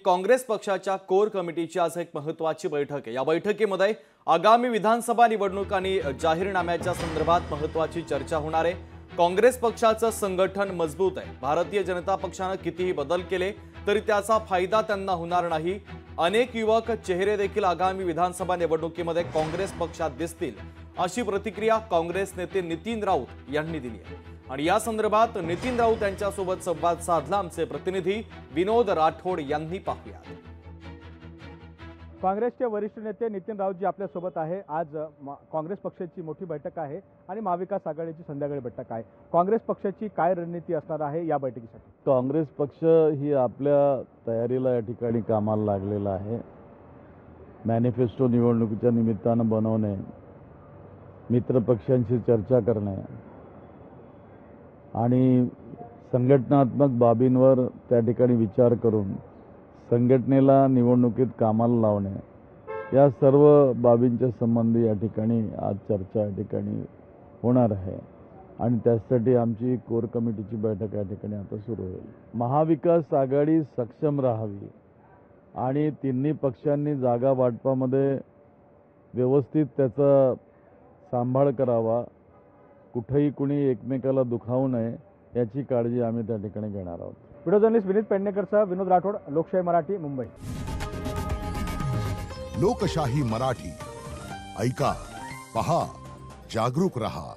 काँग्रेस पक्षाच्या कोर कमिटीची आज एक महत्त्वाची बैठक आहे। या बैठकीमध्ये आगामी विधानसभा निवडणूक आणि जाहीरनाम्याच्या संदर्भात महत्त्वाची चर्चा होणार आहे। काँग्रेस पक्षाचं संघटन मजबूत आहे। भारतीय जनता पक्षाने कितीही बदल केले तरी त्याचा फायदा त्यांना होणार नाही। अनेक युवक चेहरे देखील आगामी विधानसभा निवडणुकीमध्ये काँग्रेस पक्षात दिसतील, अशी प्रतिक्रिया काँग्रेस नेते नितीन राऊत यांनी दिली आहे। आणि या संदर्भात नितीन राऊत यांच्यासोबत संवाद साधला आमचे प्रतिनिधी विनोद राठोड यांनी। पाहूया। काँग्रेसचे वरिष्ठ नेते नितीन राऊत जी आपल्या सोबत आहे। आज काँग्रेस पक्षाची मोठी बैठक आहे आणि महाविकास आघाडीची संध्याकाळी बैठक आहे। काँग्रेस पक्षाची काय रणनीती असणार आहे या बैठकीसाठी? काँग्रेस पक्ष ही आपल्या तयारीला या ठिकाणी कामाला लागलेला आहे। मॅनिफेस्टो निवडणुकीच्या निमित्तानं बनवणे, मित्र पक्षांशी चर्चा करणे आणि संघटनात्मक बाबींवर त्या ठिकाणी विचार करून संघटनेला निवडणुकीत कामाला लावणे, या सर्व बाबींच्या संबंधी या ठिकाणी आज चर्चा या ठिकाणी होणार आहे। आणि त्यासाठी आमची कोर कमिटीची बैठक या ठिकाणी आता सुरू होईल। महाविकास आघाडी सक्षम राहावी आणि तिन्ही पक्षांनी जागा वाटपामध्ये व्यवस्थित त्याचा सांभाळ करावा, कुठेही कुणी एकमेकाला दुखावू नये याची काळजी आम्ही त्या ठिकाणी घेणार आहोत। व्हिडिओ जर्नलिस्ट विनीत पेडणेकरसह विनोद राठोड, लोकशाही मराठी, मुंबई। लोकशाही मराठी ऐका, पहा, जागरूक रहा।